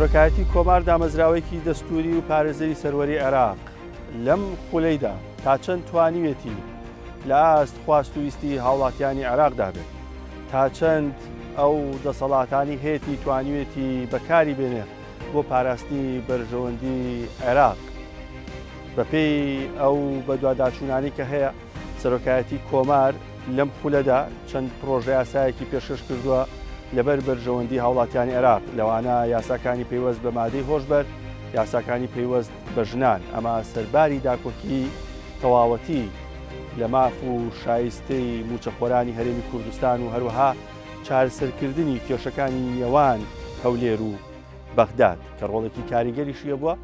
سەرۆکایەتی کۆمار دامەزراوەیەکی دەستوری و پارێزەری سەروەری عێراق لەم خولەیدا تا چەند توانیوێتی لە ئاست خواست و ویستی هاوڵاتیانی عێراقدا بێت، تا چەند ئەو دەسەڵاتانی هەیەی توانیوێتی بەکاری بێنێ بۆ پاراستنی بەرژەوەندی عێراق. بەپێی ئەو بەدواداچوونانی کە هەیە، سەرۆکایەتی کۆمار لەم خولەدا چەند پرۆژە یاسایەکی پێشکەش کردووە لەبەر بەرژەوەندی هاوڵاتیانی عێراق، لەوانە یاساکانی پەیوەست بە مادەی هۆشبەر، یاساکانی پەیوەست بە ژنان. ئەمە سەرباری داکۆکی تەواوەتی لە ماف و شایستەی موچەخۆرانی هەرێمی کوردستان و هەروەها چارەسەرکردنی کێشەکانی نێوان هەولێر و بەغداد کە ڕۆڵێکی کاریگەریشیە بووە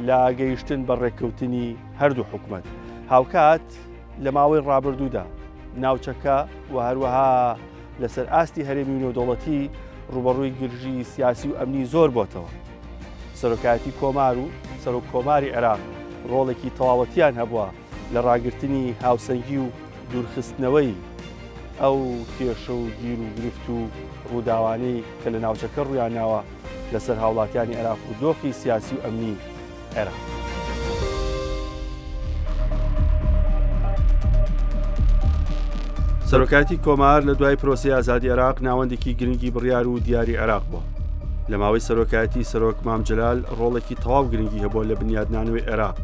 لە گەیشتن بە ڕێککەوتنی هەردوو حکومەت. هاوکات لە ماوەی ڕابردوودا ناوچەکە و هەروەها لەسەر ئاستی هەرێمی نێودەوڵەتی ڕوبەڕووی گرژی سیاسی و ئەمنی زۆر بۆتەوە. سەرۆکایەتی کۆمار و سەرۆک کۆماری عێراق ڕۆڵێکی تەواوەتیان هەبووە لە ڕاگررتنی هاوسەنگی و دوورخستنەوەی ئەو کێشە و گیر و گرفت و ڕووداوانەی کە لە ناوچەکە ڕویان ناوە لەسەر هاوڵاتیانی عێراق و دۆخی سیاسی و ئەمنی عێراق. سەرۆکایەتی کۆمار لە دوای پرۆسەی ئازادی عێراق ناوەندێکی گرنگی بڕیار و دیاری عێراق بووە. لە ماوەی سەرۆکایەتی سەرۆک مام جەلال ڕۆڵێکی تەواو گرنگی هەبووە لە بنیادنانەوەی عێراق،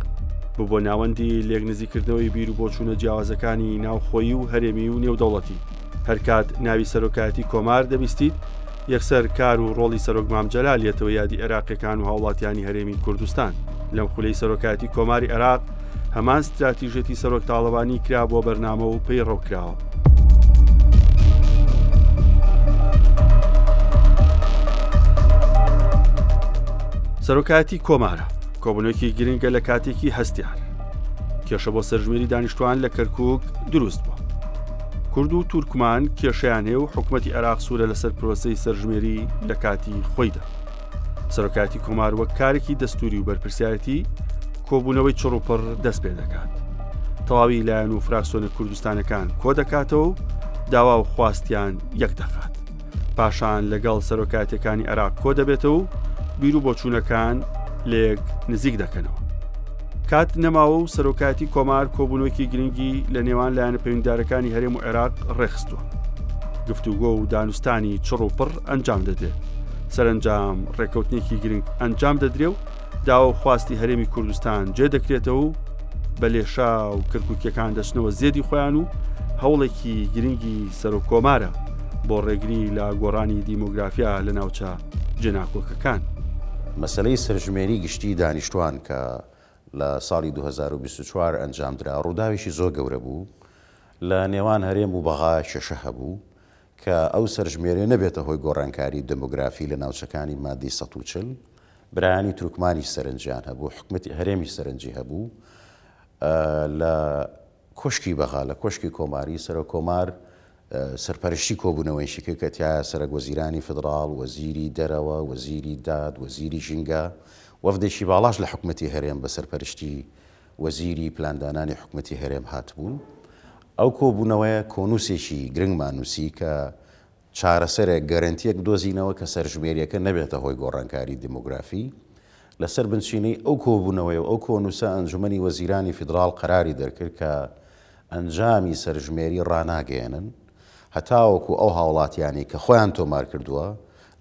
بوو بۆ ناوەندی لێکنزیکردنەوەی بیر و بۆچوونە جیاوازەکانی ناوخۆیی و هەرێمی و نێودەوڵەتی. هەرکات ناوی سەرۆکایەتی کۆمار دەبیستیت، یەکسەر کار و ڕۆڵی سەرۆک مام جەلال یەتەوە یادی عێراقیەکان و هاوڵاتیانی هەرێمی کوردستان. لەم خولەی سەرۆکایەتی کۆماری عێراق هەمان ستراتیژێتی سەرۆک تاڵەبانی کرا بۆ بەرنامە و پێی ڕەوکراوە. سەرۆکایەتی کۆمارە کۆبوونەوەیەکی گرنگە لە کاتێکی هەستیار. کێشە بۆ سەرژمێری دانیشتوان لە کەرکووک دروست بووە. کورد و تورکمان کێشەیان هەیە و حکوومەتی عێراق سوورە لەسەر پرۆسەی سەرژمێری لە کاتی خۆیدا. سەرۆکایەتی کۆمار وەک کارێکی دەستوری و بەرپرسیارەتی کۆبوونەوەی چڕوپڕ دەست پێ دەکات. تەواوی لایەن و فراکسیۆنە کوردستانەکان کۆ دەکاتەوە و داوا و خواستیان یەک دەخات. پاشان لەگەڵ سەرۆکایەتیەکانی عێراق کۆ دەبێتەوە و بیر و بۆچوونەکان لێک نزیک دەکەنەوە. کات نەماوە و سەرۆکایەتی کۆمار کۆبوونەوەیەکی گرنگی لە نێوان لایەنە پەیوەنددارەکانی هەرێم و عێراق ڕێخستووە. گفتوگۆ و دانوستانی چڕ و پڕ ئەنجام دەدرێت. سەرنجام ڕێکەوتنێکی گرنگ ئەنجام دەدرێ و داوا و خواستی هەرێمی کوردستان جێ دەکرێتەوە و بە لێشا و کەرکووکیەکان دەچنەوە زێدی خۆیان و هەوڵێکی گرنگی سەرۆک کۆمارە بۆ ڕێگری لە گۆڕانی دیمۆگرافیا لە ناوچە جێناکۆکەکان. مەسەلەی سەرژمێری گشتی دانیشتوان کە لە ساڵی 2024 ئەنجامدرا ڕووداویشی زۆر گەورە بوو لە نێوان هەرێم و بەغا شەشە هەبوو کە ئەو سەرژمێرە نەبێتە هۆی گۆڕانکاری دموگرافی لە ناوچەکانی مادی 140 برایانی تورکمانی سەرنجیان هەبوو، حکومەتی هەرێمی سەرنجی هەبوو. لە کۆشکی بەغا لە کۆشکی کۆماری سەرۆک کۆمار سەرپەرشتی کۆبوونەوەیشی کرد کە تایە سەرۆک وەزیرانی فدراڵ، وەزیری دەرەوە، وەزیری داد، وەزیری ژینگە، وەفدێکی باڵاش لە حکومەتی هەرێم بە سەرپەرشتی وەزیری پلاندانانی حکومەتی هەرێم هاتبوون. ئەو کۆبوونەوەیە کۆنووسێکی گرنگمان نووسی کە چارەسەرێک گەرنتیەک دۆزینەوە کە سەرژمێریەکە نەبێتە هۆی گۆڕانکاری دیمۆگرافی. لەسەر بنچینەی ئەو کۆبوونەوەی و ئەو کۆنووسە ئەنجومەنی وەزیرانی فدراڵ قەراری دەرکرد کە ئەنجامی سەرژمێری ڕاناگەێنن هەتاوەکو ئەو هاوڵاتیانی کە خۆیان تۆمار کردووە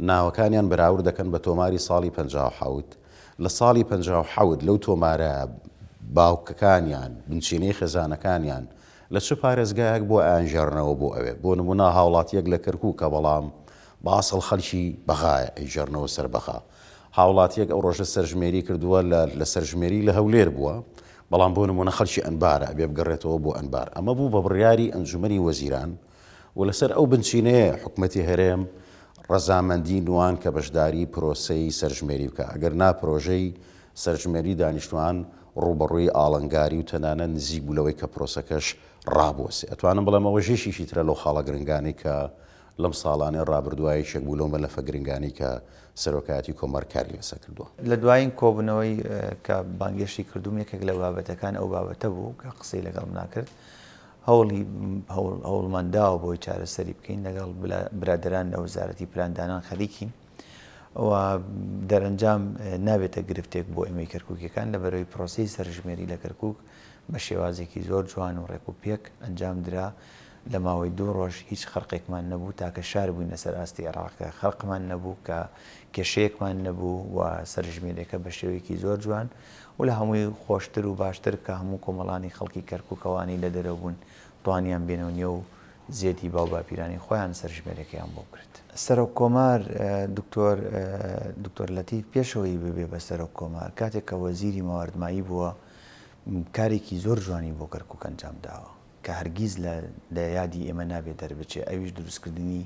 ناوەکانیان بەراورد دەکەن بە تۆماری ساڵی 57. لە ساڵی 57 لەو تۆمارە باوکەکانیان بنچینەی خێزانەکانیان لە چه پارێزگایەک بۆ ئەنجێڕنەوە بۆ ئەوێ بۆ نمونە هاوڵاتیەک لە کەرکووکە بەڵام باسڵ خەڵکی بەغایە ئەیژێڕنەوە سەر بەغا. هاوڵاتیەک ئەو ڕۆژە سەرژمێری کردووە لە سەرژمێری لە هەولێر بووە بەڵام بۆ نمونە خەڵکی ئەنبارە ئەبێ بگەڕێتەوە بۆ ئەنبار. ئەمە بوو بە بڕیاری ئەنجومەنی وەزیران و لەسەر ئەو بنچینەیە حکومەتی هەرێم ڕەزامەندی نوان کە بەشداری پرۆسەی سەرژمێری بکە ئەگەر نا پرۆژەی سەرژمێری دانیشتوان ڕوبەڕووی ئاڵنگاری و تەنانە نزیک بوو لەوەی کە پرۆسەکەش ڕابوەسێ. ئەتوانم بڵێم ئەوە ژێشیشی ترە لەو خاڵە گرنگانی کە لەم ساڵانەی ڕابردوایی شێک بوو لەو مەلەفە گرنگانی کە سەرۆکایەتی کۆمار کاری لەسەر کردووە. لە دوایین کۆبوونەوەی کە بانگێشتی کردوم یەکێک لە بابەتەکان ئەو بابەتە بوو کە قسەی لەگەڵ ناکرد هەوڵماندا و بۆی چارەسەری بکەین لەگەڵ برادران لە وەزارەتی پلاندانان خەریکین و دەرەنجام نابێتە گرفتێک بۆ ئێمەی کەرکووکیەکان لە بەرەوەی پرۆسی سەرژمێری لە کەرکووک بە شێوازێکی زۆر جوان و ڕێک و پێک ئەنجام درا لە ماوەی 2 ڕۆژ هیچ خەرقێکمان نەبوو تاکە شار بووین لەسەر ئاستی عێراقەکە خەرقمان نەبوو کە کێشەیەکمان نەبوو و سەرژمێرێکە بە شێوەیەکی زۆر جوان و لە هەمووی خۆشتر و باشتر کە هەموو کۆمەڵانی خەڵکی کەرکووکەوانی لە دەرەوە بوون توانیان بێنەوە نیە و زیێتی باو باپیرانی خۆیان سەرژمێرەکەیان بۆ کرد. سەرۆک کۆمار دکتۆر لەتیف پێشەوەی ببێ بە سەرۆک کۆمار کاتێک کە وەزیری ماوەردمایی بووە کارێکی زۆر جوانی بۆ کەرکووک ئەنجام داوە کە هەرگیز لە یادی ئێمە نابێت دەربچێ ئەویش دروستکردنی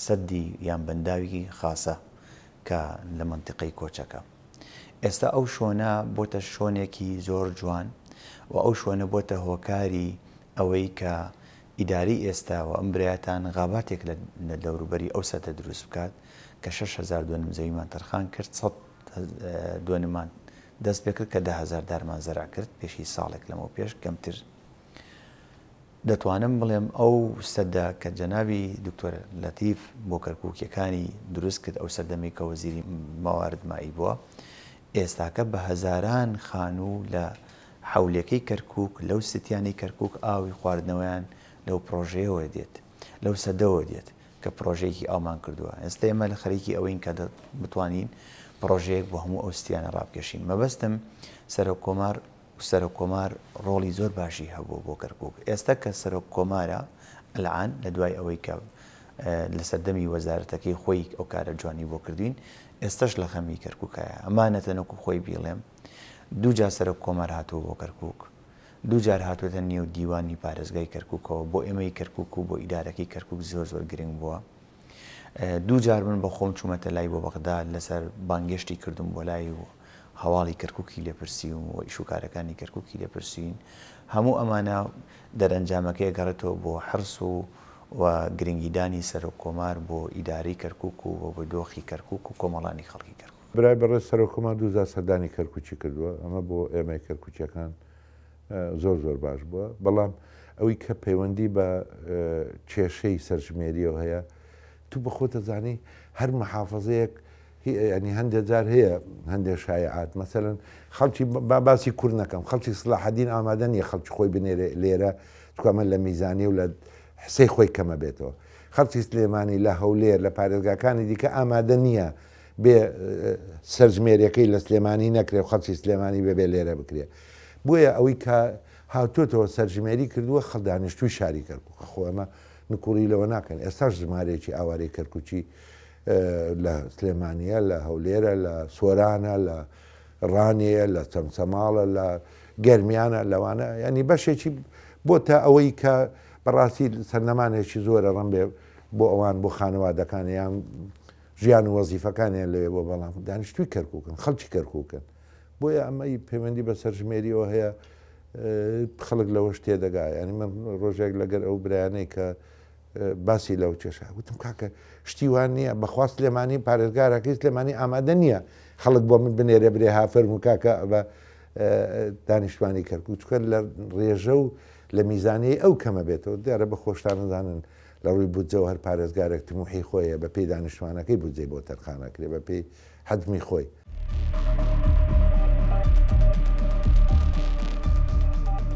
سەدی یان بەنداوی خاسە کە لە منتیقەی کۆچەکە. ئێستا ئەو شۆنە بۆتە شۆنێکی زۆر جوان و ئەو شۆنە بۆتە هۆکاری ئەوەی کە ئیداری ئێستا و ئەم برایەتان غاباتێک لە دەوروبەری ئەو سەتە دروست بکات کە 6,000 دوێنم زەویمان تەرخان کرد 100 دوێنمان دەست پێ کرد کە 10,000 دارمان زەرع کرد پێشی ساڵێک لەمەوە پێش کەمتر. دەتوانم بڵێم ئەو سەدە کە جەنابی دکتۆر لەتیف بۆ کەرکووکیەکانی دروست کرد ئەو سەردەمی کە وەزیری ماوەردمایی بووە ئێستاکە بە هەزاران خانوو لە حولەکەی کەرکووک لەو ستیانی کەرکووک ئاوی خواردنەوەیان لەو پرۆژەیەوە دێت لەو سەدەوە دێت کە پرۆژەیەکی ئاومان کردووە. ئێستا ئێمە لە خەریکی ئەوەین کە بتوانین پرۆژەیەک بۆ هەموو ئەو ستیانە ڕابکێشین. مەبەستم سەرۆک کۆمار ڕۆڵی زۆر باشی هەبوو بۆ کەرکووک. ئێستا کە سەرۆک کۆمارە ئەلعان لە دوای ئەوەی کە لە سەردەمی وەزارەتەکەی خۆی ئەو کارە جوانی بۆ کردوین ئێستش لە خەمی کەرکووکایە ئەمانەتە نەکو خۆی بیڵێم دووجار سەرۆک کۆمار هاتووە بۆ کەرکووک دووجار هاتووەتە نێو دیوانی پارێزگای کەرکووکەوە بۆ ئێمەی کەرکووک و بۆ ئیدارەکەی کەرکووک زۆر زۆر گرنگ بووە. دووجار من بە خۆم چوومەتە لای بۆ بەغداد لەسەر بانگشتی کردم بۆ لای و هەواڵی کەرکووکی لێپرسیوم و ئیشوکارەکانی کەرکووکی لێپرسین هەموو ئەمانە دەرەنجامەکەی گەڕێتەوە بۆ حرس و گرنگیدانی سەرۆک کۆمار بۆ ئیداری کەرکووک و بۆ دۆخی کەرکووک و کۆمەڵانی خەڵکی کەرکووک. برای بەڕێز سەرۆک کۆمار دووزار سەردانی کەرکووکی کردووە ئەمە بۆ ئێمەی کەرکووکیەکان زۆر زۆر باش بووە بەڵام ئەوەی کە پەیوەندی بە کێشەی سەرژمێریەوە هەیە تو بە خۆت دەزانی هەر محافەزەیەک ینی هەندێک جار هەیە هەندێک شایعات مەسەلەن خەڵکی باسی کوور نەکەم خەڵکی سلاحەدین ئامادە نیە خەڵکی خۆی بنێرە لێرە توکەمە لە میزانی و لە حسەی خۆی کەمە بێتەوە خەڵکی سلێمانی لە هەولێر لە پارێزگاکانی دیکە ئامادە نییە بێ سەرژمێریەکەی لە سلێمانی نەکرێ و خەڵکی سلێمانی بێ لێرە بکرێ بۆیە ئەوەی کە هاتوۆتەوە سەرژمێری کردووە خەڵ دانیشتووی شاری کەرکووک خۆ ئەمە نکوڕی لەوە ناکەن ئێستاش ژمارەیەکی ئاوارەی کەرکووکی لە سلێمانیە لە هەولێرە لە سۆرانە لە ڕانەیە لە چەمچەماڵە لە گەرمیانە لەوانە ینی بەشێکی بۆ تا ئەوەی کە بەڕاستی سەرنەمانێکی زۆرە ڕەم بێ بۆ ئەوان بۆ خانەوادەکانیان ژیان و وەزیفەکانیان لەوێ بۆ بەڵام دانیشتووی کەرکووکن خەڵکی کەرکووکن بۆیە ئەمەی پەیوەندی بە سەرژمێریەوە هەیە خەڵک لەوە شتێ دەگا ینی من ڕۆژێک لەگەر ئەو برایانەی کە باسی لەو کێشە وتم کاکە شتی وان نییە بەخواست سلێمانی پارێزگارەکەی سلێمانی ئامادە نییە خەڵک بۆ من بنێرە برێ هافەرم و کاکە بە دانیشتوانی کەرکووک چکە لە ڕێژە و لە میزانەی ئەو کەمە بێتەوە دیارە بە خۆشتان نزانن لە ڕووی بودجەوە هەر پارێزگارێک تموحی خۆیە بە پێی دانیشتوانەکەی بودجەی بۆ تەرخانەکرێ بە پێی حەجمی خۆی.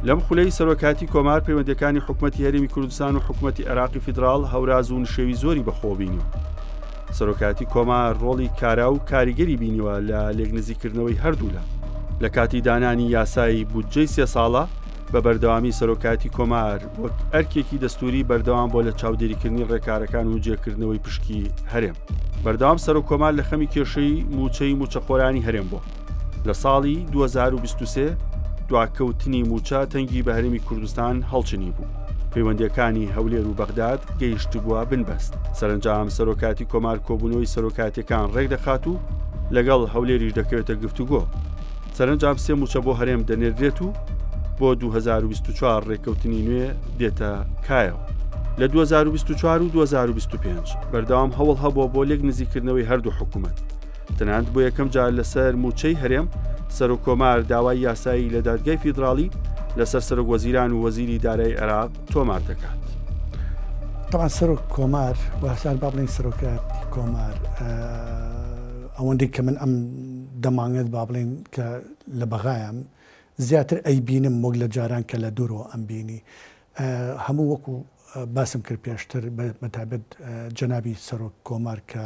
لەم خولەی سەرۆکاتی کۆمار پەیوەندەکانی حکوومەتی هەرێمی کوردستان و حکوومەتی عێراقی فیدراڵ هەوراز و نشێوی زۆری بەخۆ بینیوە. سەرۆکاتی کۆمار ڕۆڵی کارا و کاریگەری بینیوە لە لێکنزیکردنەوەی هەردوولا لە کاتی دانانی یاسایی بودجەی 3 ساڵە بە بەردەوامی سەرۆکاتی کۆمار وەک ئەرکێکی دەستوری بەردەوام بۆ لە چاودێریکردنی ڕێکارەکان و جێکردنەوەی پشکی هەرێم. بەردەوام سەرۆک کۆمار لە خەمی کێشەی موچەی موچەخۆرانی هەرێم بووە. لە ساڵی 2023 دواکەوتنی موچە تەنگی بە هەرێمی کوردستان هەڵچنی بوو. پەیوەندیەکانی هەولێر و بەغداد گەیشت بووە بنبەست. سەرنجام سەرۆکاتی کۆمار کۆبوونەوەی سەرۆکاتیەکان ڕێک دەخات و لەگەڵ هەولێریش دەکەوێتە گفتوگۆ. سەرنجام 3 موچە بۆ هەرێم دەنێردرێت و بۆ 2024 ڕێککەوتنی نوێ دێتە کایەوە. لە 2024 و 2025 بەردەوام هەوڵ هەبووە بۆ لێک نزیکردنەوەی هەردوو حکوومەت. تەنانەت بۆ یەکەم جار لەسەر موچەی هەرێم سەرۆک کۆمار داوای یاسایی لە دادگای فیدراڵی لەسەر سەرۆک وەزیران و وەزیری دارایی عێراق تۆمار دەکات. طبعا سەرۆک کۆمار واسان با بڵین سەرۆکاتی کۆمار ئەوەندەی کە من ئەم دەمانێت با بڵێن کە لە بەغایم زیاتر ئەیبینم وەک لە جاران کە لە دوورەوە ئەم بینی هەموو وەکو باسم کرد پێشتر بەتابەت جەنابی سەرۆک کۆمار کە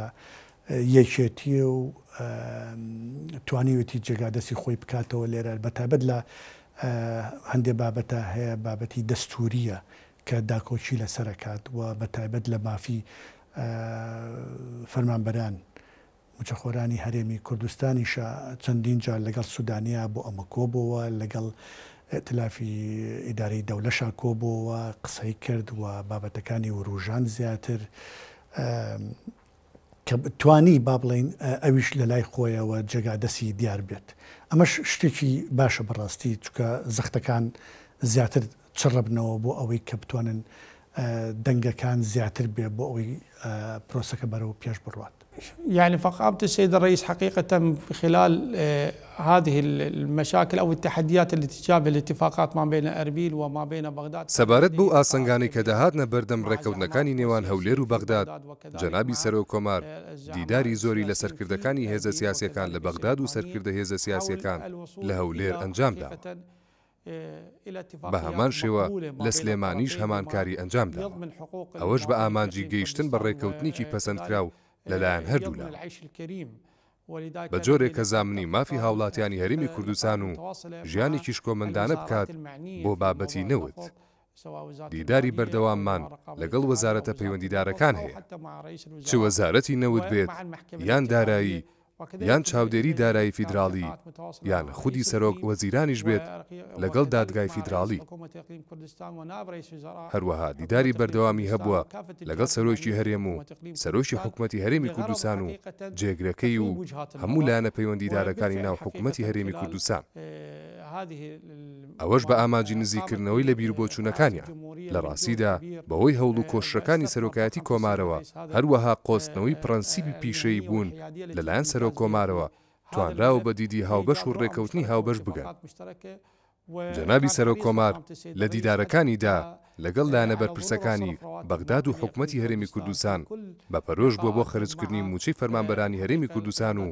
یەکێتیە و توانیوێتی جێگادەستی خۆی بکاتەوە لێرە بەتابەت لە هەندێک بابەتە هەیە بابەتی دەستوریە کە داکۆچی لەسەرکات و بەتایبەت لە مافی فەرمانبەران موچەخۆرانی هەرێمی کوردستانیشە چەندین جار لەگەڵ سوودانیا بۆ ئەمە کۆبەوە لەگەڵ ئەتلافی ئیدارەی دەولەشا کۆبەوە قسەی کرد و بابەتەکانی وروژان زیاتر کە توانی با بڵێن ئەویش لە لای خۆیەوە جێگادەسی دیار بێت ئەمەش شتێکی باشە بەڕاستی چکە زەختەکان زیاتر چڕبنەوە بۆ ئەوەی کە بتوانن دەنگەکان زیاتر بێ بۆ ئەوەی پرۆسەکە بەرەوە پێش بڕوات. يعني فقابة السيد الرئيس حقيقة في خلال هذه المشاكل أو التحديات التي تشابه الاتفاقات ما بين أربيل وما بين بغداد سەبارەت بەو ئاسەنگانی کە داهاتنە بەردەم ڕێکەوتنەکانی نێوان هەولێر و بەغداد جەنابی سەرۆک کۆمار دیداری زۆری لە سەرکردەکانی هێزە سیاسیەکان لە بەغداد و سەرکردە هێزە سیاسیەکان لە هەولێر ئەنجامدا. بە هەمان شێوە لە سلێمانیش هەمانکاری ئەنجامدا. ئەوەش بە ئامانجی گەیشتن بە ڕێکەوتنیکی پەسەندکراو لەلایەن هەردوولا. بە جۆرێک کە زامنی مافی هاوڵاتیانی هەرێمی کوردستان و ژیانێکیش کۆمەندانە بکات بۆ بابەتی نەوت. دیداری بەردەواممان لەگەڵ وەزارەتە پەیوەندیدارەکان هەیە، چ وەزارەتی نەوت بێت یان دارایی یان چاودێری دارایی فیدراڵی یان خودی سەرۆک وەزیرانیش بێت لەگەڵ دادگای فیدراڵی. هەروەها دیداری بەردەوامی هەبووە لەگەڵ سەرۆکی هەرێم و سەرۆکی حکوومەتی هەرێمی کوردستان و جێگرەکەی و هەموو لایەنە پەیوەندیدارەکانی ناو حکوومەتی هەرێمی کوردستان. ئەوەش بە ئامانجی نزیکردنەوەی لە بیربۆچوونەکانیان لە ڕاستیدا بەهۆی هەوڵ و کۆشەکانی سەرۆکایەتی کۆمارەوە هەروەها قۆستنەوەی پرەنسیبی پیشەیی بوون لەلایەن سەرۆک کۆمارەوە توانراوە بە دیدی هاوبەش و ڕێکەوتنی هاوبەش بگەن. جەنابی سەرۆک کۆمار لە دیدارەکانیدا لەگەڵ لایەنە بەرپرسەکانی بەغداد و حکوومەتی هەرێمی کوردستان بە پەرۆژ بووە بۆ خەرجکردنی موچەی فەرمانبەرانی هەرێمی کوردستان و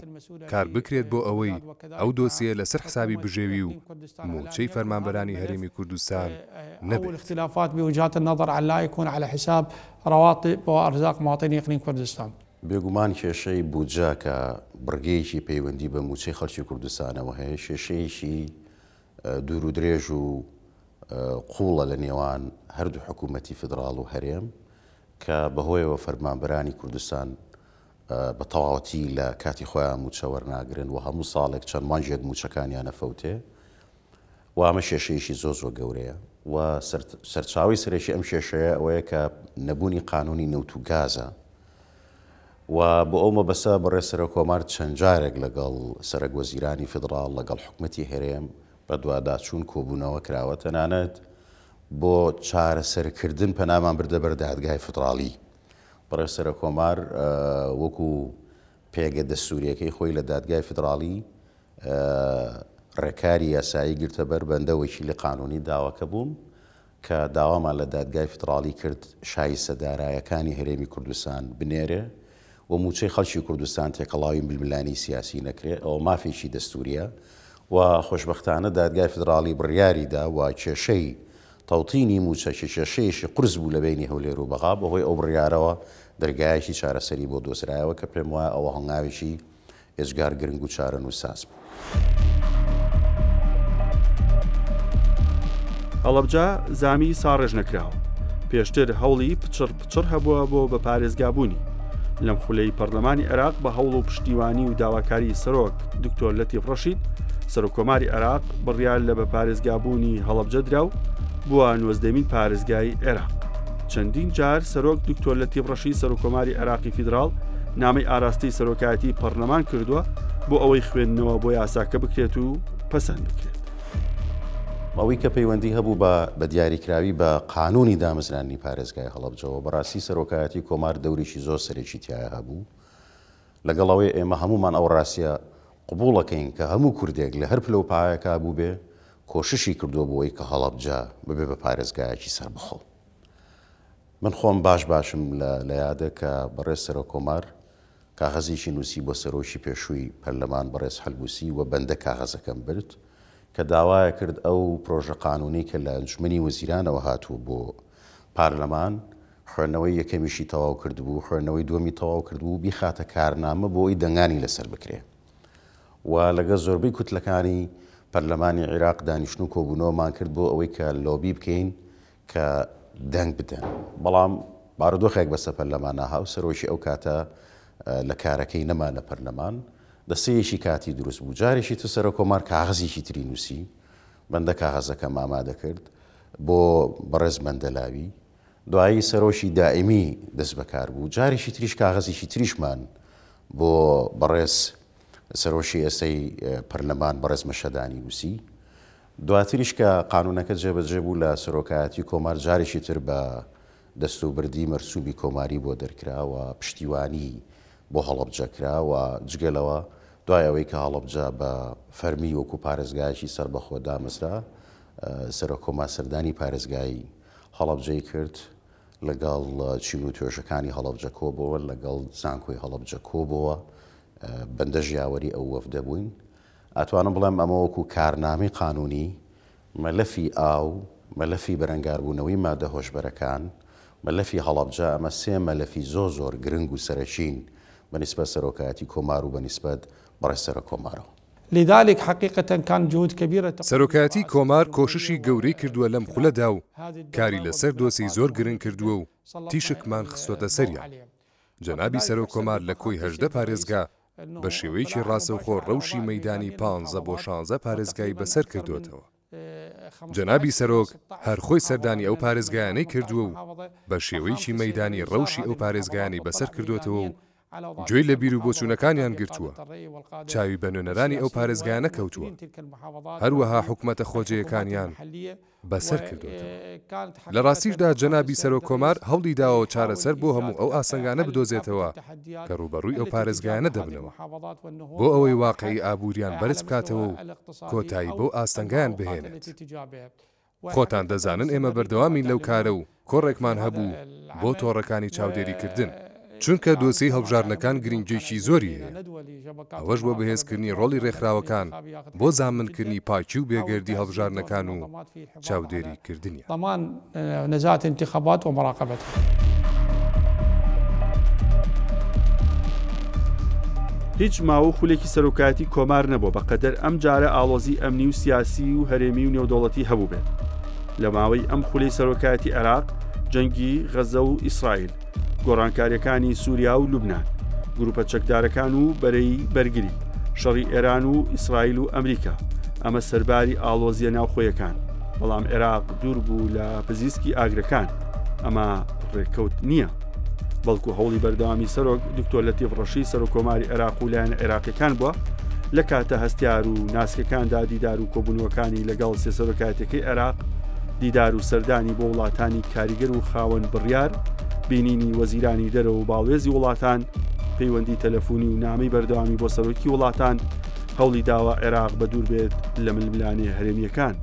کار بکرێت بۆ ئەوەی ئەو دۆسیە لەسەر حسابی بژێوی و موچەی فەرمانبەرانی هەرێمی کوردستان نەبێت. الاختلافات بوجهات النظر على لا يكون على حساب رواتب وأرزاق مواطني إقليم كردستان. بێگومان کێشەی بودجا کە بڕگەیەکی پەیوەندی بە موچەی خەڵکی کوردستانەوە هەیە کێشەیەکی دوور و درێژ و قوڵە لە نێوان هەردوو حکوومەتی فدراڵ و هەرێم کە بەهۆیەوە فەرمانبەرانی کوردستان بە تەواوەتی لە کاتی خۆیان موچە وەرناگرن و هەموو ساڵێک چەند مانجێک موچەکانیانە فەوتێ و ئەمە کێشەیەکی زۆر گەورەیە و سەرچاوی سەرێکی ئەم کێشەیە ئەوەیە کە نەبوونی قانونی نەوت و گازە و بۆ ئەو مەبەستە بەڕێ سەرۆک کۆمار چەند جارێک لەگەڵ سەرۆک وەزیرانی فدراڵ لەگەڵ حکوومەتی هەرێم بە دوواداچوون کۆبوونەوە کراوە تەنانەت بۆ چارەسەرکردن پەنامان بردە بەر دادگای فدراڵی. بەڕێ سەرۆک کۆمار وەکو پێگە دەستوریەکەی خۆی لە دادگای فدراڵی ڕێکاری یاسایی گرتە بەر بەندە وەکیلی قانونی داواکە بووم کە داوامان لە دادگای فدراڵی کرد شایستە دارایەکانی هەرێمی کوردستان بنێرێ و موچەی خەڵکی کوردستان تێکەڵاوی ململانی سیاسی نەکرێت. ئەوە مافێکی دەستوریە و خۆشبەختانە دادگای فدراڵی بڕیاریدا و کێشەی تەوتینی موچە کێشەیەشی قرس بوو لە بینی هەولێر و بەغا بەهۆی ئەو بڕیارەوە دەرگایەکی چارەسەری بۆ دۆزرایەوە کە پێم وایە ئەوە هەنگاوێکی ئێجگار گرنگ و چارە نووساس بوو. هەڵەبجا زامی ساڕێژ نەکراوە. پێشتر هەوڵی پچڕ هەبووە بۆ بە پارێزگابوونی لەم خولەی پەرلەمانی عێراق بە هەوڵ و پشتیوانی و داواکاری سەرۆک دکتۆر لەتیف ڕەشید سەرۆکۆماری عێراق بڕیار لە بە پارێزگابوونی هەڵەبجە دراو بووە 19مین پارێزگای عێراق. چەندین جار سەرۆک دکتۆر لەتیف ڕەشید سەرۆکۆماری عێراقی فیدراڵ نامەی ئاراستی سەرۆکایەتی پەرلەمان کردووە بۆ ئەوەی خوێندنەوە بۆ یاساکە بکرێت و پەسەند بکرێت. ئەوەی کە پەیوەندی هەبوو بە دیاریکراوی بە قانونی دامەزرانی پارێزگای هەڵەبجەوە بەڕاستی سەرۆکایەتی کۆمار دەوریشی زۆر سەرێکی تایە هەبوو لەگەڵەوەی ئێمە هەمومان ئەو ڕاستیە قبوڵەکەین کە هەموو کوردێک لە هەر پلە و پایەکە بوو بێ کۆششی کردووە بۆی کە هەڵەبجە ببێ بە پارێزگایەکی سەربەخۆ. من خۆم باشم لە یادە کە بەڕێز سەرۆک کۆمار کاغەزێکی نووسی بۆ سەرۆکی پێشووی پەرلەمان بەڕێز هەلبووسی و بەندە کاغەزەکەم برد کە داوایە کرد ئەو پرۆژە قانونی کە لە ئەنجومەنی وەزیرانەوە هاتووە بۆ پارلەمان خوێندنەوەی یەکەمیشی تەواو کردبوو، خوێندنەوەی دووەمی تەواو کردبوو، بیخاتە کارنامە بۆ ئەوی دەنگانی لەسەر بکرێ و لەگە زۆربەی کوتلەکانی پەرلەمانی عێراق دانیشتن و کۆبوونەوەمان کرد بۆ ئەوەی کە لۆبی بکەین کە دەنگ بدەن. بەڵام بارودۆخێک بەسە پەرلەمان ناها و سەرۆکی ئەو کاتە لە کارەکەی نەما لە پەرلەمان دەسەیەکی کاتی دروست بوو. جارێکی تو سەرۆ کۆمار کاغەزێکی تری نووسی، بەندە کاغەزەکەم ئامادە کرد بۆ بەڕێز مەندەلاوی، دوایی سەرۆشی دائیمی دەست بەکار بوو، جارێکی تریش کاغەزێکی تریشمان بۆ بەڕێز سەرۆشی ئێستای پەرلەمان بەڕێز مەشەدانی نووسی. دواتریش کە قانونەکە جێبەجێ بوو لە سەرۆکایەتی کۆمار جارێکی تر بە دەستوبردی مەرسوبی کۆماری بۆ دەرکراوە، پشتیوانی بۆ هەڵەبجەکراوە. جگەلەوە دوای ئەوەی کە هەڵەبجە بە فەرمی وەکو پارێزگایەکی سەربەخۆ دامەزرا، سەرۆکۆما سەردانی پارێزگایی هەڵەبجەی کرد لەگەڵ چین و توێژەکانی هەڵەبجە کۆبەوە، لەگەڵ زانکۆی هەڵەبجە کۆبەوە بەندە ژیاوەری ئەو وەفدە بووین. ئەتوانم بڵێم ئەمە وەکو کارنامەی قانونی، مەلەفی ئاو، مەلەفی بەرەنگاربوونەوەی مادە هۆشبەرەکان، مەلەفی هەڵەبجە، ئەمە سێ مەلەفی زۆر گرنگ و سەرەکین بەنسبەت سەرۆکایەتی کۆمار و بەنسبەت بەڕێز سەرۆک کۆمارەوە. لذلك حقيقة كان جهود كبيرة. سەرۆکایەتی کۆمار کۆششی گەورەی کردووە لەم خولەدا و کاری لەسەر دۆسی زۆر گرنگ کردووە و تیشکمان خستۆتە سەریان. جەنابی سەرۆک کۆمار لە کۆی 18 پارێزگا بە شێوەیەکی ڕاستەوخۆ ڕەوشی مەیدانی 15 بۆ 16 پارێزگای بەسەر کردوێتەوە. جەنابی سەرۆک هەر خۆی سەردانی ئەو پارێزگایانەی کردووە و بە شێوەیەکی مەیدانی ڕەوشی ئەو پارێزگایانی بەسەر کردوێتەوە و گوێی لە بیر و بۆچوونەکانیان گرتووە، چاوی بە نوێنەرانی ئەو پارێزگایانە کەوتووە، هەروەها حکومەتە خۆجەیەکانیان بەسەر کردوێتەوە. لە ڕاستیشدا جەنابی سەرۆک کۆمار هەوڵی داوە چارەسەر بۆ هەموو ئەو ئاسەنگانە بدۆزێتەوە کە ڕوبەڕووی ئەو پارێزگایانە دەبنەوە، بۆ ئەوەی واقعی ئابووریان بەرز بکاتەوە و کۆتایی بۆ ئاستەنگایان بهێنێت. خۆتان دەزانن ئێمە بەردەوامی لەو کارە و کۆڕێکمان هەبوو بۆ تۆڕەکانی چاودێریکردن، چونکە دۆسی هەڵبژارنەکان گرنگجێکی زۆری هەیە. ئەوەش بۆ بەهێزکردنی ڕۆڵی ڕێکخراوەکان بۆ زامنکردنی پاکی و بێگردی هەڵبژارنەکان و چاودێریکردنی. ضمان نزاهة انتخابات ومراقبتها. هیچ ماوە خولێکی سەرۆکایەتی کۆمار نەبوو بەقەدەر ئەم جارە ئاڵۆزی ئەمنی و سیاسی و هەرێمی و نێودەوڵەتی هەبوو بێت. لە ماوەی ئەم خولەی سەرۆکایەتی عێراق، جەنگی غەزە و ئیسرائیل، گۆڕانکاریەکانی سووریا و لوبنان، گروپە چەکدارەکان و بەرەی بەرگری، شەڕی ئێران و ئیسرائیل و ئەمریکا، ئەمە سەرباری ئاڵۆزیە ناوخۆیەکان. بەڵام عێراق دوور بوو لە پزیسکی ئاگرەکان، ئەمە ڕێککەوت نییە، بەڵکو هەوڵی بەردەوامی سەرۆک دکتۆر لەتیف ڕەشی سەرۆکۆماری عێراق و لایەنە عێراقیەکان بووە لە کاتە هەستیار و ناسکەکاندا دیدار و کۆبوونەوەکانی لەگەڵ سێ سەرۆکایەتەکەی عێراق، دیدار و سەردانی بۆ وڵاتانی کاریگەر و خاوەن بڕیار، بینینی وەزیرانی دەرەوە و باڵێزی وڵاتان، پەیوەندی تەلەفۆنی و نامەی بەردەوامی بۆ سەرۆکی وڵاتان، هەوڵی داوە عێراق بە دوور بێت لە ململانێ هەرێمیەکان.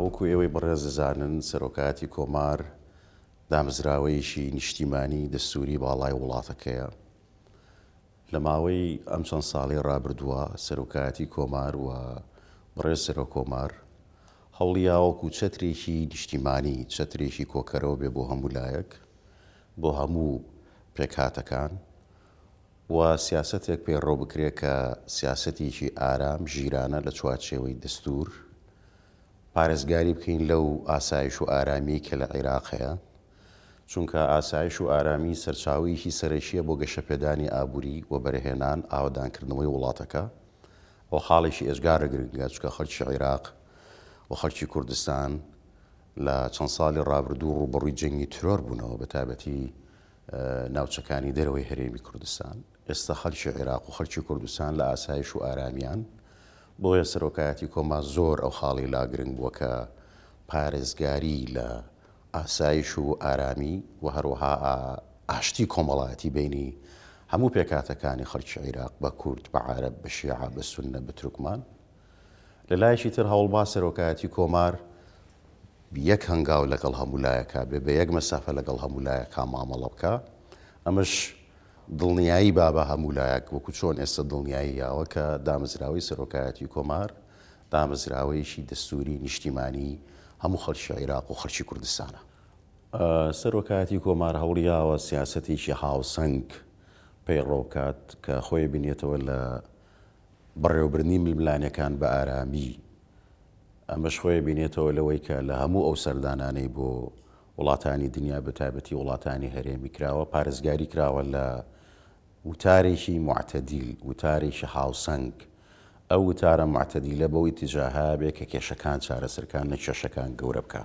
وەکو ئێوەی بەڕێز دەزانن سەرۆکایەتی کۆمار دامزراوەیەکی نیشتیمانی دەستوری باڵای وڵاتەکەیە. لە ماوەی ئەم چەند ساڵی ڕابردووە سەرۆکایەتی کۆمار و بەڕێز سەرۆک کۆمار هەوڵی یاوەکو چەترێکی نیشتیمانی، چەترێکی کۆکەرەوە بێ بۆ هەموو لایەک، بۆ هەموو پێکهاتەکان و سیاسەتێک پێڕۆ بکرێت کە سیاسەتێکی ئارام ژیرانە لە چوارچێوەی دەستور، پارێزگاری بکەین لەو ئاسایش و ئارامی کە لە عێراق هەیە، چونکە ئاسایش و ئارامی سەرچاویەکی سەرەکیە بۆ گەشەپێدانی ئابووری و بەرهێنان ئاوادانکردنەوەی وڵاتەکە. و خاڵێکی ئێژگارە گرنگە، چونکە خەڵکی عێراق و خەڵکی کوردستان لە چەند ساڵی ڕابردوو ڕوبەڕووی جەنگی ترۆر بوونەوە، بە تایبەتی ناوچەکانی دەرەوەی هەرێمی کوردستان. ئێستا خەڵکی عێراق و خەڵکی کوردستان لە ئاسایش و ئارامیان، بۆیە سەرۆکایەتی کۆمار زۆر ئەو خاڵی لاگرنگ بووە کە پارێزگاری لە ئاسایش و ئارامی و هەروەها ئاشتی کۆمەڵایەتی بینی هەموو پێکاتەکانی خەڵکی عێراق بە کورد، بە عەرەب، بە شیعە، بە سوننە، بە تورکمان. لە لایەکی تر هەوڵبا سەرۆکایەتی کۆمار یەک هەنگاو لەگەڵ هەموو لایەکە بێ، بە یەک مەسافە لەگەڵ هەموو لایەکە مامەڵە بکە. ئەمەش دڵنیایی بابە هەمولایەک وەکو چۆن ئێستا دڵنیاییەوە کە دامەزراوەی سەرۆکایەتی کۆمار دامەزراوەیەشی دەستوری نیشتیمانی هەموو خەڵکی عێراق و خەڵکی کوردستانە. سەرۆکایەتی کۆمار هەوڵیاوە سیاسەتێکی هاوسەنگ پەیڕۆکات کە خۆی بینێتەوە لە بەڕێوەبردنی ململانیەکان بە ئارامی. ئەمەش خۆی بینێتەوە لەوەی کە لە هەموو ئەو سەردانانەی بۆ وڵاتانی دنیا بە تایبەتی وڵاتانی هەرێمی کراوە پارێزگاری کراوە لە وتارێکی معتەدیل، وتارێکی هاوسەنگ. ئەو وتارە معتەدیلە بەوەی تیجاها بێ کە کێشەکان چارەسەرکان نە کێشەکان گەورە بکە.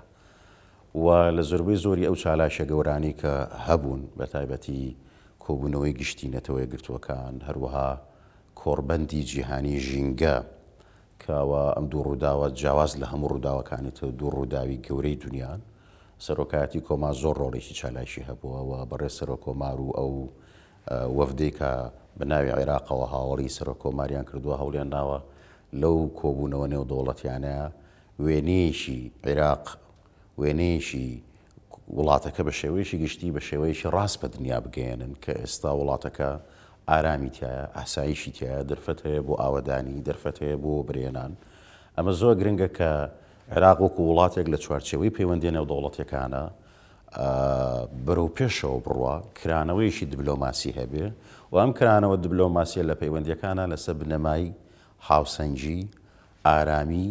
و لە زۆربەی زۆری ئەو چالاشە گەورانی کە هەبوون بە تایبەتی کۆبوونەوەی گشتی نەتەوەی گرتووەکان، هەروەها کۆڕبەندی جیهانی ژینگە کەوە ئەم دوو ڕووداوە جیاواز لە هەموو ڕووداوەکانێتەوە دوو ڕووداوی گەورەی دنیان. سەرۆکایەتی کۆمار زۆر ڕۆڵێکی چالاشی هەبووە و بەڕێز سەرۆکۆمار و ئەو وەفدەی کە بە ناوی عێراقەوە هاوڵی سەرۆکۆماریان کردووە هەوڵیان ناوە لەو کۆبوونەوە نێودەوڵەتیانەیە وێنەیەکی عێراق، وێنەیەکی وڵاتەکە بە شێوەیەکی گشتی بە شێوەیەکی ڕاست بە دنیا بگەێنن کە ئێستا وڵاتەکە ئارامی تایە، ئاسایشی تایە، دەرفەت هەیە بۆ ئاوەدانی، دەرفەت هەیە بۆ برێنان. ئەمە زۆر گرنگە کە عێراق وەکو وڵاتێک لە چوارچێوەی پەیوەندی نێودەوڵەتیەکانە بەرەو پێشەوە بڕوە، کرانەوەیشی دیبلۆماسی هەبێ و ئەم کرانەوە دیبلۆماسیە لە پەیوەندیەکانە لەسەر بنەمای هاوسەنگی، ئارامی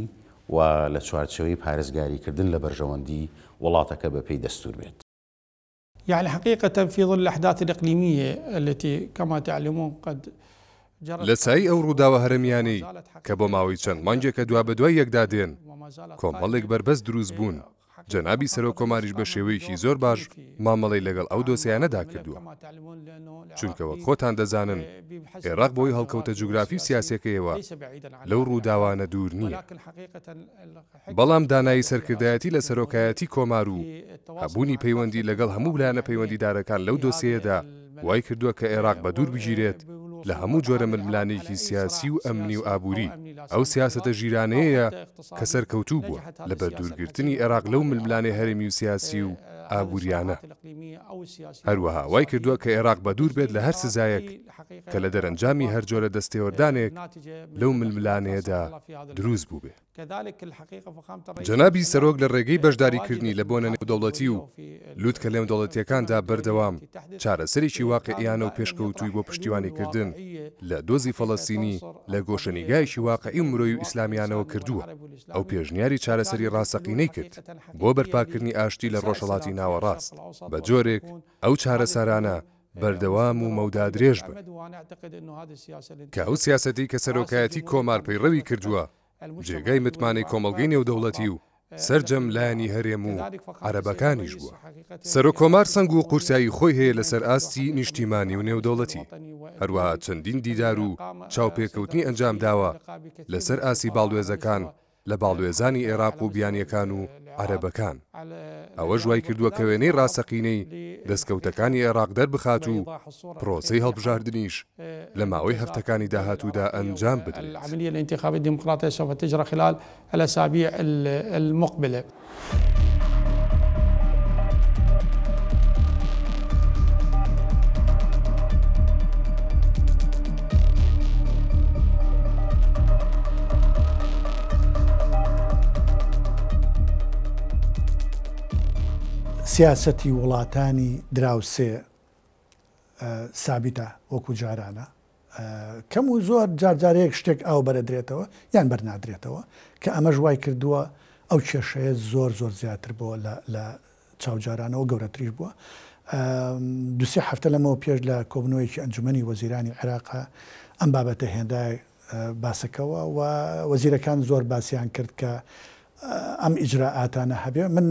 و لە چوارچێوەی پارێزگاریکردن لە بەرژەوەندی وڵاتەکە بەپێی دەستور بێت. يعني حقيقة في ظل الأحداث الإقليمية التي كما تعلمون قد لە سای ئەو ڕووداوە هەرەمیانەی کە بۆ ماوەی چەند مانگێکە دوا بە دوای یەکدا دێن کۆمەڵێک بربەست دروست بوون. جەنابی سەرۆکۆماریش بە شێوەیەکی زۆر باش مامەڵەی لەگەڵ ئەو دۆسیانەدا کردووە. چونکەوە خۆتان دەزانن عێراق بۆی هەڵکەوتە جوگرافی و سیاسەکەیەوە لەو ڕووداوانە دوور نییە. بەڵام دانایی سەرکردایەتی لە سەرۆکایەتی کۆمار و هەبوونی پەیوەندی لەگەڵ هەموو لایەنە پەیوەندیدارەکان لەو دۆسیەدا وای کردووە کە عێراق بە دوور بگیرێت لە هەموو جۆرە ململانێکی سیاسی و ئەمنی و ئابووری. ئەو سیاسەتە ژیرانەیە کە سەرکەوتوو بووە لە بەردوورگرتنی عێراق لەو ململانێ هەرێمی و سیاسی و ئابووریانە. هەروەها وای کردووە کە عێراق بە دوور بێت لە هەر سزایەک کە لە دەرەنجامی هەر جۆرە دەستێوەردانێک لەو ململانەیەدا دروست بوو بێ. جەنابی سەرۆک لە ڕێگەی بەشداریکردنی لە بۆنە نێودەوڵەتی و لووتکە لە نێودەوڵەتیەکاندا بەردەوام چارەسەرێکی واقعیانە و پێشکەوتووی بۆ پشتیوانیکردن لە دۆزی فەڵەستینی لە گۆشەنیگایشی واقعی و مرۆیی و ئیسلامیانەوە کردووە. ئەو پێشنیاری چارەسەری ڕاستەقینەی کرد بۆ بەرپاکردنی ئاشتی لە ڕۆژهەڵاتی ناوەڕاست بە جۆرێک ئەو چارەسەرانە بەردەوام و مەودا درێژ بن کە ئەو سیاسەتی کە سەرۆکایەتی کۆمار پەیڕەوی کردووە جێگای متمانەی کۆمەڵگەی نێودەوڵەتی و سەرجەم لایەنی هەرێم و عەرەبەکانیش بووە. سەرۆکۆمار سەنگ و قورسایی خۆی هەیە لەسەر ئاستی نیشتیمانی و نێودەوڵەتی. هەروەها چەندین دیدار و چاوپێکەوتنی ئەنجام داوە لەسەر ئاسی باڵوێزەکان لە باڵوێزانی عێراق و بیانیەکان و عەرەبەکان. ئەوە ژوای کردووە کە وێنەی ڕاستەقینەی دەستکەوتەکانی عێراق دەربخات و پرۆسەی هەڵبژاردنیش لە ماوەی هەفتەکانی داهاتوودا ئەنجام بدرێت. العملية الانتخابية الديمقراطية سوف تجرى خلال الأسابيع المقبلة. سیاسەتی وڵاتانی دراوسێ سابیتە وەکو جارانە کەم و زۆر جارجارەیەک شتێک ئاو بەرەدرێتەوە یان بەرنادرێتەوە کە ئەمە ژوای کردووە ئەو کێشەیە زۆر زیاتر بووە لە چاوجارانەوە گەورەتریش بووە. دوسێ هەفتە لەمەوە پێش لە کۆبنەوەیەکی ئەنجومەنی وەزیرانی عێراقا ئەم بابەتە هێندای باسەکەوە و وەزیرەکان زۆر باسییان کرد کە ئەم ئیجراعاتانە هەبێ. من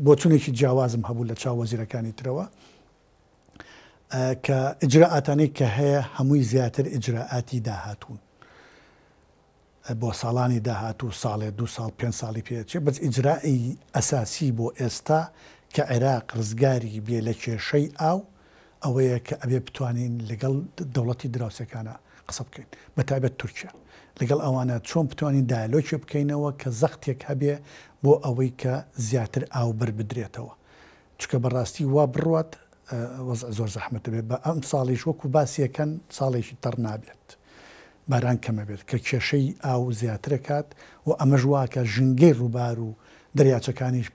بۆ چونێکی جیاوازم هەبوو لە چاو وەزیرەکانی ترەوە کە ئیجراعاتانەی کە هەیە هەمووی زیاتر ئیجراعاتی داهاتوون بۆ ساڵانی داهاتوو ساڵێ 2 ساڵ 5 ساڵی پێچێ بەس ئیجرائی ئەساسی بۆ ئێستا کە عێراق ڕزگاری بێ لە کێشەی ئاو ئەوەیە کە ئەبێ بتوانین لەگەڵ دەوڵەتی دراوسەکانە قسە بکەین بە تایبەت تورکیا لەگەڵ ئەوانە چۆن بتوانین دایلۆکی بکەینەوە کە زەختێک هەبێ بۆ ئەوەی کە زیاتر ئاو بەر بدرێتەوە چکە بەڕاستی وا بڕوات وەزع زۆر زەحمەتە بێت بە ئەم ساڵیش وەکو باسیەکەن ساڵێکی تەڕ نابێت باران کەمە بێت کە کێشەی ئاو زیاترەکات و ئەمەش واکە ژنگەی ڕووبار و دەریاچەکانیش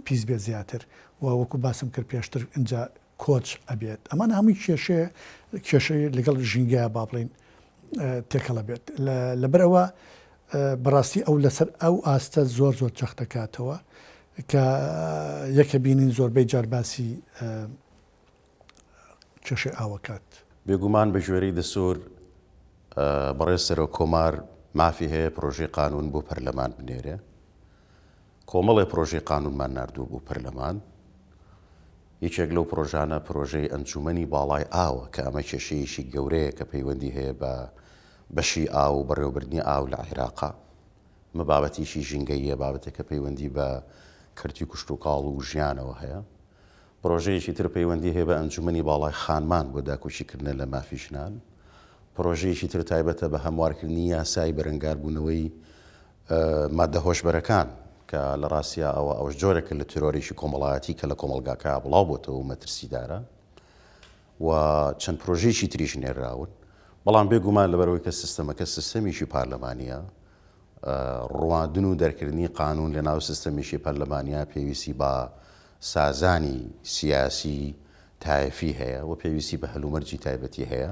پیس بێت زیاتر و وەکو باسم کرد پێشتر اینجا کۆچ ئەبێت ئەمان هەمووی کێشەی لەگەڵ ژینگەیە با بڵین تێکەڵە بێت لەبەرەوە بەڕاستی ئەو لەسەر ئەو ئاستە زۆر زۆر چەخ دەکاتەوە کە یەکە بینین زۆربەی جارباسی کێشەی ئاوەکات بێگومان بە ژێرەی دەسوور بەڕێز سەرۆک کۆمار مافی هەیە پرۆژەی قانون بۆ پەرلەمان بنێرێ کۆمەڵێ پرۆژەی قانونمان نردوو بۆ پەرلەمان یەکێک لەو پرۆژانە پرۆژەی ئەنجومەنی باڵای ئاوە کە ئەمە کێشەیەشی گەورەیە کە پەیوەندی هەیە بە بەشی ئاو و بەڕێوەبردننی ئاو لە عێراقا مە بابەتیشی ژینگەیە بابەتێک کە پەیوەندی بە کەرتی کوشت و کاڵ و ژیانەوە هەیە پرۆژەیەکی تر پەیوەندی هەیە بە ئەنجومەنی باڵای خانمان بۆ داکوچیکردنە لە مافی ژنان پرۆژەیەکی تر تایبەتە بە هەموارکردنی یاسای بەرەنگاربوونەوەی مادە هۆشبەرەکان کە لە ڕاستیا ئەوەش جۆرەکە لە ترۆریشی کۆمەڵایەتی کە لە کۆمەلگاکە بڵاو بۆتەوە و مەترسیدارە و چەند پرۆژەیەکی تریش نێراون بەڵام بێگومان لەبەرەوەی کە سیستەمەکە سیستەمیشی پارلەمانیە ڕواندن و دەرکردنی قانون لە ناو سیستەمیشی پەرلەمانیا پێویستی بە سازانی سیاسی تایفی هەیە و پێویستی بە هەلومەرجی تایبەتی هەیە.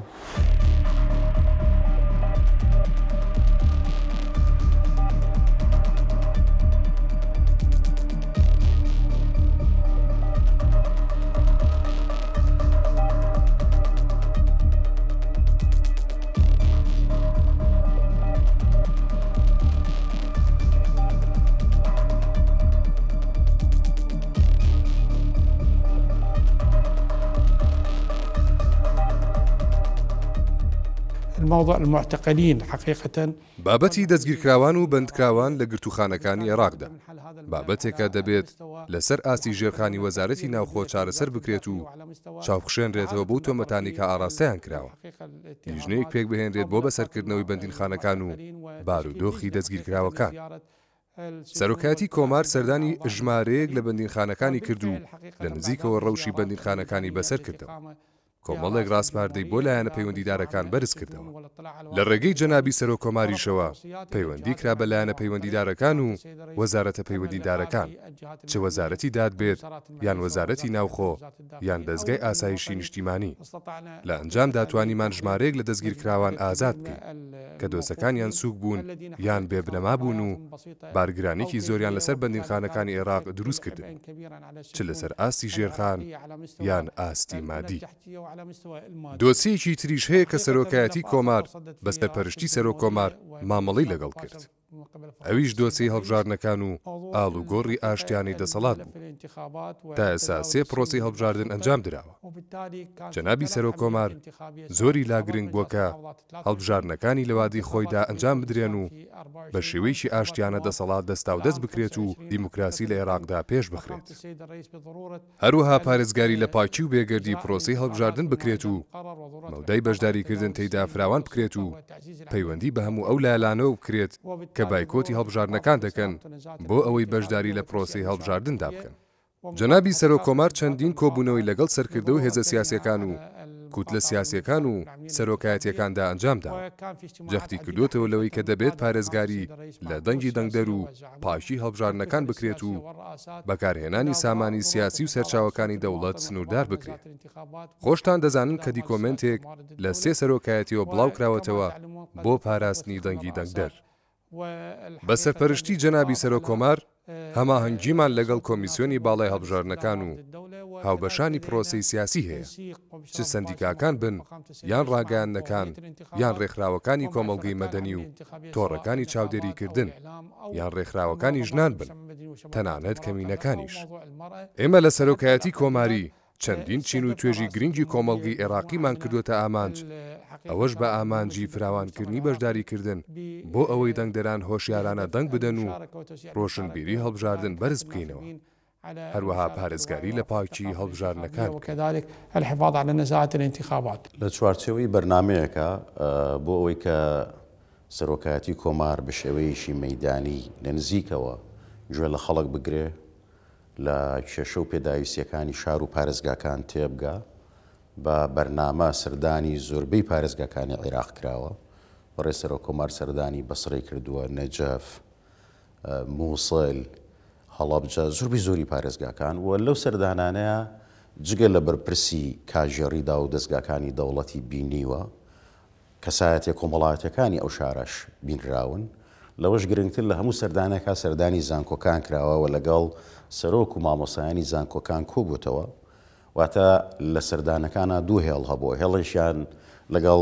موضوع المعتقلين حقيقة بابەتی دەستگیرکراوان و بەندکراوان لە گرتوخانەکانی عێراقدا بابەتێکە دەبێت لەسەر ئاستی ژێرخانی وەزارەتی ناوخۆ چارەسەر بکرێت و چاوخشێنرێتەوە بۆ تۆمەتانی کە ئاراستەیان کراوە لیژنەیەک پێک بهێنرێت بۆ بەسەرکردنەوەی بەندیخانەکان و بارودۆخی دەستگیرکراوەکان. سەرۆکایەتی کۆمار سەردانی ژمارەیەک لە بەندیخانەکانی کرد و لە نزیکەوە ڕەوشی بەندیخانەکانی بەسەر کردەوە کۆمەڵێک ڕاستپاردەی بۆ لایەنە پەیوەندیدارەکان بەرز کردەوە لە ڕێگەی جەنابی سەرۆک کۆماریشەوە پەیوەندی کرا بە لایەنە پەیوەندیدارەکان و وەزارەتە پەیوەندیدارەکان چه وەزارەتی داد بێت یان وەزارەتی ناوخۆ یان دەستگای ئاسایشی نیشتیمانی لە ئەنجام داتوانیمان ژمارەیەک لە دەستگیرکراوان ئازاد بکەین کە دۆسەکانیان سووک بوون یان بێبنەما بوون و بارگرانێکی زۆریان لەسەر بەندیخانەکانی عێراق دروست کردن چ لەسەر ئاستی ژێرخان یان ئاستی مادی. دۆسیەکی تریش هەیە کە سەرۆکایەتی کۆمار بە سەرپەرشتی سەرۆک کۆمار مامەڵەی لەگەڵ کرد ئەویش دۆسی هەڵبژاردنەکان و ئاڵوگۆڕی ئاشتیانی دەسەڵات بوو تا ئێستا سێ پرۆسی هەڵبژاردن ئەنجام دراوە جەنابی سەرۆک کۆمار زۆری لاگرنگ بووە کە هەڵبژاردنەکانی لە وادی خۆیدا ئەنجام بدرێن و بە شێوەیەکی ئاشتیانە دەسەڵات دەستا و دەست بکرێت و دیموکراسی لە عێراقدا پێش بخرێت هەروەها پارێزگاری لە پاکی و بێگەردی پرۆسی هەڵبژاردن بکرێت و مەودای بەشداریکردن تێیدا فراوان بکرێت و پەیوەندی بە هەموو ئەو لایەنانەوە بکرێت کە بایکۆتی هەڵبژاردنەکان دەکەن بۆ ئەوەی بەشداری لە پرۆسی هەڵبژاردندا بکەن. جەنابی سەرۆک کۆمار چەندین کۆبوونەوەی لەگەڵ سەرکردە و هێزە سیاسیەکان و کوتلە سیاسیەکان و سەرۆکایەتیەکاندا ئەنجامدا جەختی کردوتەوە لەوەی کە دەبێت پارێزگاری لە دەنگی دەنگدەر و پاشی هەڵبژاردنەکان بکرێت و بەکارهێنانی سامانی سیاسی و سەرچاوەکانی دەوڵەت سنووردار بکرێت. خۆشتان دەزانن کە دیکۆمنتێک لە سێ سەرۆکایەتیەوە بڵاو کراوەتەوە بۆ پاراستنی دەنگی دەنگدەر بە سەرپەرشتی جەنابی سەرۆک کۆمار هەماهەنگیمان لەگەڵ کۆمیسیۆنی باڵای هەڵبژاردنەکان و هاوبەشانی پرۆسی سیاسی هەیە چ سندیکاکان بن یان ڕاگەیاندنەکان یان ڕێکخراوەکانی کۆمەڵگەی مەدەنی و تۆڕەکانی چاودێریکردن یان ڕێکخراوەکانی ژنان بن تەنانەت کەمینەکانیش. ئێمە لە سەرۆکایەتی کۆماری چەندین چین و توێژی گرنگی کۆمەڵگەی عێراقیمان کردوتە ئامانج ئەوەش بە ئامانجی فراوانکردنی بەشداریکردن بۆ ئەوەی دەنگدەران هۆشیارانە دەنگ بدەن و ڕۆشنبیری هەڵبژاردن بەرز بکەینەوە هەروەها پارێزگاری لە پاکی هەڵبژاردنەکان وكذلك الحفاظ على نزاهة الانتخابات. لە چوارچێوەی بەرنامەیەکە بۆ ئەوەی کە سەرۆکایەتی کۆمار بە شێوەیەشی مەیدانی لە نزیکەوە گوێ لە خەڵک بگرێ لە کێشە و پێداویستیەکانی شار و پارێزگاکان تێبگا بە بەرنامە سەردانی زۆربەی پارێزگاکانی عێراق کراوە. بەڕێ سەرۆک کۆمار سەردانی بەسڕێ کردووە، نەجەف، مووسڵ، هەڵەبجە، زۆربەی زۆری پارێزگاکان و لەو سەردانانەیە جگە لە بەرپرسی کاژێڕیدا و دەستگاکانی دەوڵەتی بینیوە کەسایەتە کۆمەڵایەتەکانی ئەو شارەش بینراون. لەوەش گرنگتر لە هەموو سەردانێکا سەردانی زانکۆکان کراوە و لەگەڵ سەرۆک و مامۆسایانی زانکۆکان کۆبووتەوە. واتە لە سەردانەکانە دوو هێڵ هەبووە، هێڵیشیان لەگەڵ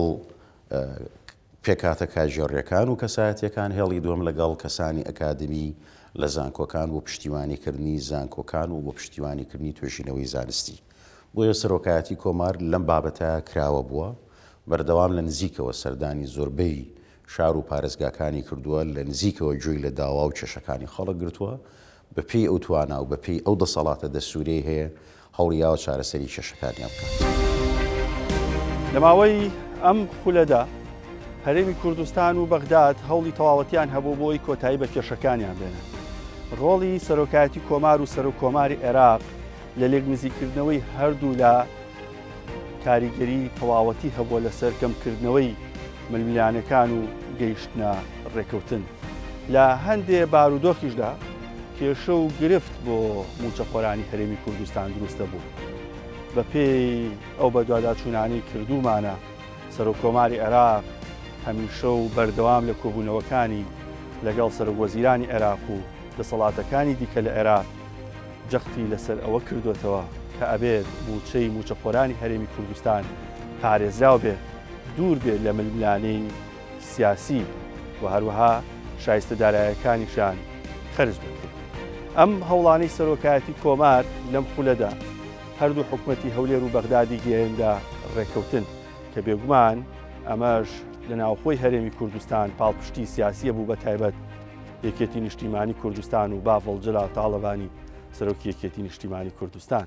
پێکاتە کاژێڕیەکان و کەسایەتیەکان، هێڵی دووەم لەگەڵ کەسانی ئەکادمی لە زانکۆکان بۆ پشتیوانیکردنی زانکۆکان و بۆ پشتیوانیکردنی توێژینەوەی زانستی. بۆیە سەرۆکایەتی کۆمار لەم بابەتە کراوە بووە، بەردەوام لە نزیکەوە سەردانی زۆربەی شار و پارێزگاکانی کردووە، لە نزیکەوە گوێی لە داوا و کێشەکانی خەڵک گرتووە، بەپێی ئەو توانە و بەپێی ئەو دەسەڵاتە دەستوورەی هەیە هەوڵیاوە چارەسەری کێشەکانیان بکات. لە ماوەی ئەم خولەدا هەرێمی کوردستان و بەغداد هەوڵی تەواوەتیان هەبوو بۆی کۆتایی بە کێشەکانیان بێنن. ڕۆڵی سەرۆکایەتی کۆمار و سەرۆک کۆماری عێراق لە لێک نزیکردنەوەی هەردوو لە کاریگەری تەواوەتی هەبووە لەسەر کەمکردنەوەی ملمیلانەکان و گەیشتنە ڕێکەوتن. لە هەندێ بارودۆخیشدا کێشە و گرفت بۆ موچەخۆرانی هەرێمی کوردستان دروستە بوو. بە پێی ئەو بەدواداچوونانەی کردومانە سەرۆک کۆماری عێراق هەمیشە و بەردەوام لە کۆبوونەوەکانی لەگەڵ سەرۆکوەزیرانی عێراق و دەسەڵاتەکانی دیکە لە عێراق جەختی لەسەر ئەوە کردوێتەوە کە ئەبێت موچەی موچەخۆرانی هەرێمی کوردستان پارێزراو بێت، دوور بێت لە ململانەی سیاسی و هەروەها شایستەدارایەکانیشان خەرج بکرێت. ئەم هەوڵانەی سەرۆکایەتی کۆمار لەم خولەدا هەردوو حکومەتی هەولێر و بەغدادی گەیەندا ڕێکەوتن کە بێگومان ئەمەش لە ناوخۆی هەرێمی کوردستان پاڵپشتی سیاسیە بوو، بە تایبەت یەکێتی نیشتیمانی کوردستان و بافڵ جەلال تاڵەبانی سەرۆکی یەکێتی نیشتیمانی کوردستان.